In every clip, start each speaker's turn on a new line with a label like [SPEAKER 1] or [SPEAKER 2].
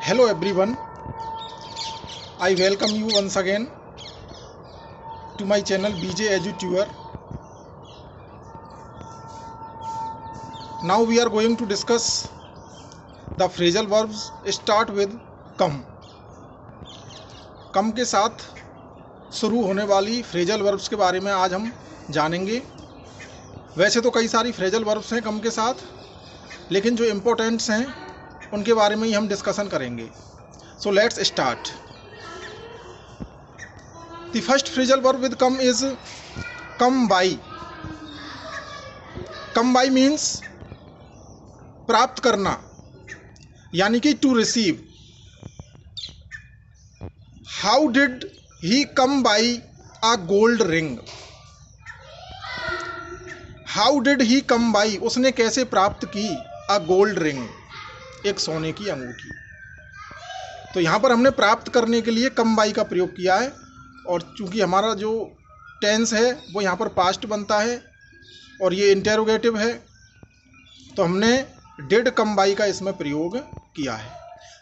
[SPEAKER 1] Hello everyone, I welcome you once again to my channel BJ EduTuber. Now we are going to discuss the phrasal verbs. Start with come. come के साथ शुरू होने वाली phrasal verbs के बारे में आज हम जानेंगे। वैसे तो कई सारी फ्रेजल वर्ब्स हैं come के साथ, लेकिन जो इम्पोर्टेंट्स हैं उनके बारे में ही हम डिस्कशन करेंगे। So let's start. The first phrasal verb with come is come by. come by means प्राप्त करना, यानी कि to receive. How did he come by a gold ring? How did he come by, उसने कैसे प्राप्त की अ gold ring, एक सोने की अंगूठी। तो यहाँ पर हमने प्राप्त करने के लिए कम बाई का प्रयोग किया है, और चूंकि हमारा जो टेंस है वो यहाँ पर पास्ट बनता है और ये इंटेरोगेटिव है, तो हमने डिड कम बाई का इसमें प्रयोग किया है।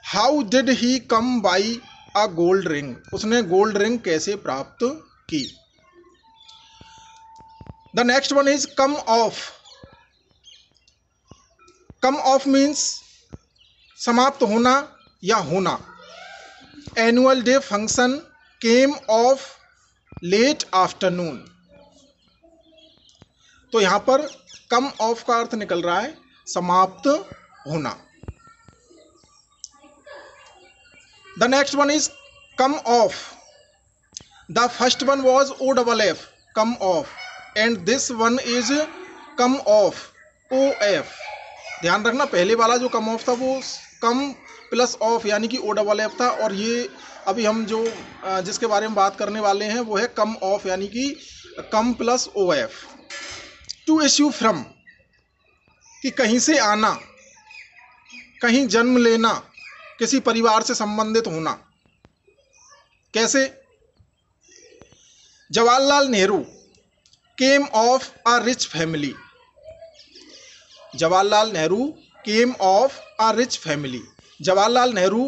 [SPEAKER 1] How did he come by a gold ring, उसने गोल्ड रिंग कैसे प्राप्त की। The next one is come off. Come off means समाप्त होना या होना। Annual day function came off late afternoon. तो यहां पर कम ऑफ का अर्थ निकल रहा है समाप्त होना। The next one is come of. The first one was OFF, come of, and this one is come of, OF. ध्यान रखना, पहले वाला जो कम ऑफ था वो कम प्लस ऑफ यानी कि OFF था, और ये अभी हम जो जिसके बारे में बात करने वाले हैं वो है कम ऑफ यानी कि come plus OF. To issue from, कि कहीं से आना, कहीं जन्म लेना, किसी परिवार से संबंधित होना। कैसे? Jawaharlal Nehru came of a rich family. Jawaharlal Nehru came of a rich family. Jawaharlal Nehru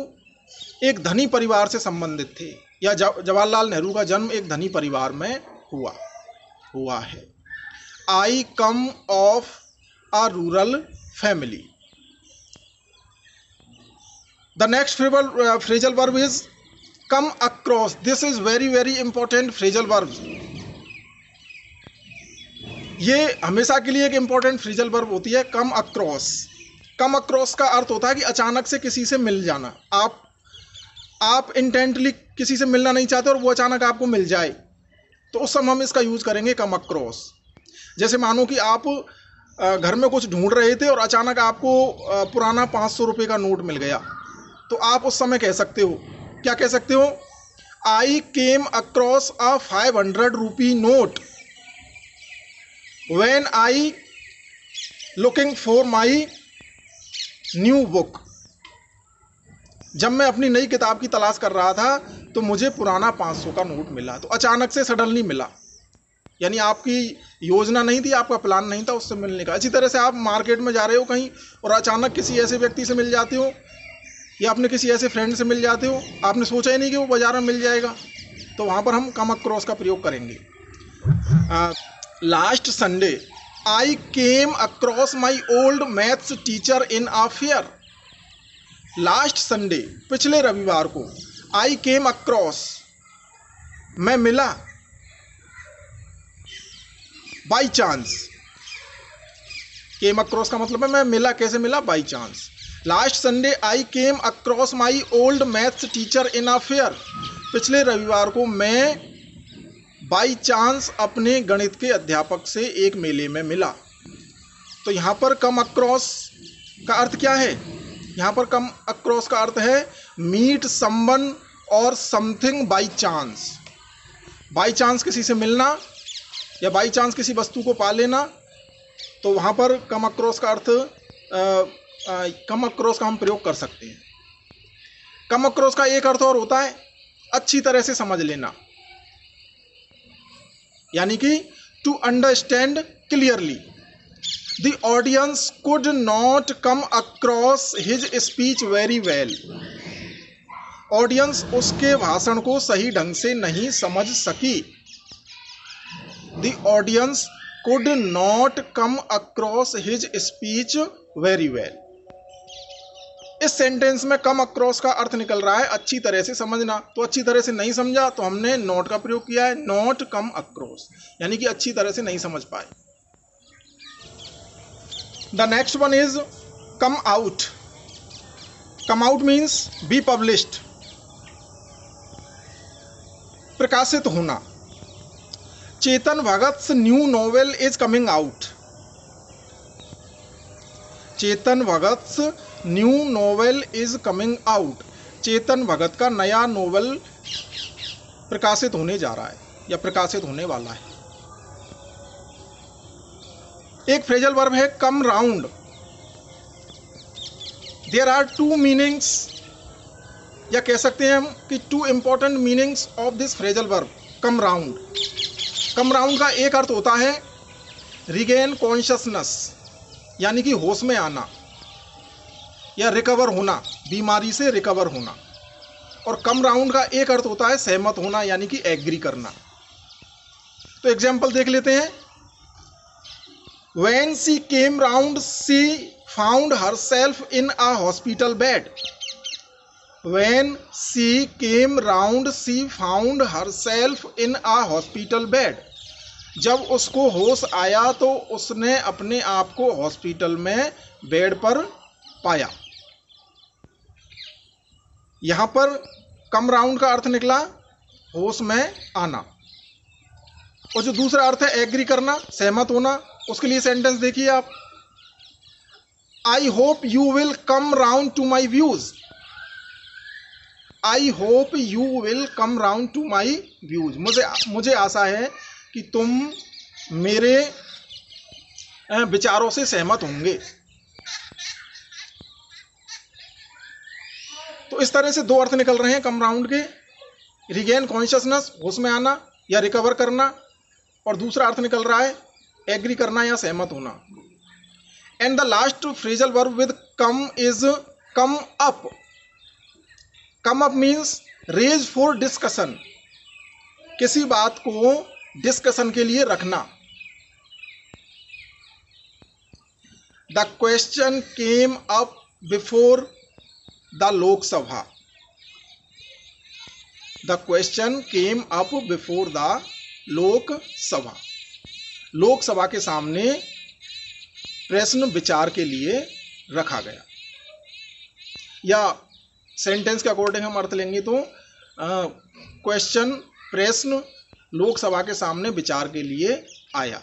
[SPEAKER 1] एक धनी परिवार से संबंधित थे, या जवाहरलाल नेहरू का जन्म एक धनी परिवार में हुआ है। I come of a rural family. The next phrasal verb is come across. This is very very important phrasal verb. ये हमेशा के लिए एक इंपॉर्टेंट फ्रेजल वर्ब होती है, कम अक्रॉस. कम अक्रॉस का अर्थ होता है कि अचानक से किसी से मिल जाना। आप इंटेंटली किसी से मिलना नहीं चाहते और वो अचानक आपको मिल जाए, तो उस समय हम इसका यूज करेंगे कम अक्रॉस. जैसे मानो कि आप घर में कुछ ढूंढ रहे थे और अचानक आपको पुराना 500 रुपये का नोट मिल गया, तो आप उस समय कह सकते हो, क्या कह सकते हो? I came across a 500 rupee note when I looking for my new book. जब मैं अपनी नई किताब की तलाश कर रहा था तो मुझे पुराना 500 का नोट मिला. तो अचानक से सडनली मिला, यानी आपकी योजना नहीं थी, आपका प्लान नहीं था उससे मिलने का. इसी तरह से आप मार्केट में जा रहे हो कहीं और अचानक किसी ऐसे व्यक्ति से मिल जाते हो, या अपने किसी ऐसे फ्रेंड से मिल जाते हो, आपने सोचा ही नहीं कि वो बाजार में मिल जाएगा, तो वहाँ पर हम कम अक्रॉस का प्रयोग करेंगे. Last Sunday I came across my old maths teacher in a fair. Last Sunday, पिछले रविवार को, आई केम अक्रॉस, मैं मिला, बाई चांस. केम अक्रॉस का मतलब है मैं मिला. कैसे मिला? By chance. Last Sunday I came across my old maths teacher in a fair. पिछले रविवार को मैं बाई चांस अपने गणित के अध्यापक से एक मेले में मिला. तो यहाँ पर कम अक्रॉस का अर्थ क्या है? यहाँ पर कम अक्रॉस का अर्थ है मीट समवन और something by chance. By chance किसी से मिलना या बाई चांस किसी वस्तु को पा लेना. तो वहाँ पर कम अक्रॉस का अर्थ कम अक्रॉस का हम प्रयोग कर सकते हैं. कम अक्रॉस का एक अर्थ और होता है अच्छी तरह से समझ लेना, यानी कि to understand clearly. The audience could not come across his speech very well. Audience उसके भाषण को सही ढंग से नहीं समझ सकी। The audience could not come across his speech very well. इस सेंटेंस में कम अक्रॉस का अर्थ निकल रहा है अच्छी तरह से समझना, तो अच्छी तरह से नहीं समझा तो हमने नॉट का प्रयोग किया है, नॉट कम अक्रॉस, यानी कि अच्छी तरह से नहीं समझ पाए। The next one is come out. Come out means be published, प्रकाशित होना। Chetan Bhagat's new novel is coming out. Chetan Bhagat's new novel is coming out. Chetan Bhagat का नया नोवेल प्रकाशित होने जा रहा है या प्रकाशित होने वाला है। एक फ्रेजल वर्ब है come round. There are two meanings, या कह सकते हैं हम कि two important meanings of this phrasal verb come round. Come round का एक अर्थ होता है रिगेन कॉन्शियसनेस, यानी कि होश में आना या रिकवर होना, बीमारी से रिकवर होना। और कम राउंड का एक अर्थ होता है सहमत होना, यानी कि एग्री करना। तो एग्जाम्पल देख लेते हैं। When she came round, she found herself in a hospital bed. When she came round, she found herself in a hospital bed. जब उसको होश आया तो उसने अपने आप को हॉस्पिटल में बेड पर पाया। यहां पर कम राउंड का अर्थ निकला होश में आना, और जो दूसरा अर्थ है एग्री करना, सहमत होना, उसके लिए सेंटेंस देखिए आप। I hope you will come round to my views. I hope you will come round to my views. मुझे आशा है कि तुम मेरे विचारों से सहमत होंगे। तो इस तरह से दो अर्थ निकल रहे हैं कम राउंड के, रिगेन कॉन्शियसनेस, होश में आना या रिकवर करना, और दूसरा अर्थ निकल रहा है एग्री करना या सहमत होना। And the last phrasal verb with come is come up. Come up means raise for discussion, किसी बात को डिस्कशन के लिए रखना। The question came up before the Lok Sabha. The question came up before the Lok Sabha. Lok Sabha के सामने प्रश्न विचार के लिए रखा गया। या सेंटेंस के अकॉर्डिंग हम अर्थ लेंगे तो क्वेश्चन, प्रश्न लोकसभा के सामने विचार के लिए आया।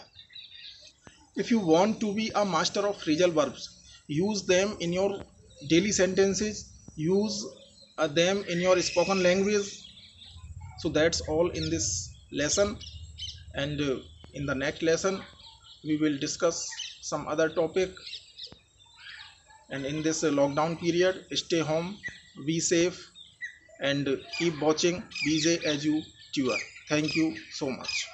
[SPEAKER 1] If you want to be a master of phrasal verbs, use them in your daily sentences, use them in your spoken language. So that's all in this lesson, and in the next lesson we will discuss some other topic. And in this lockdown period, stay home, be safe, and keep watching BJ Edu Tutor. Thank you so much.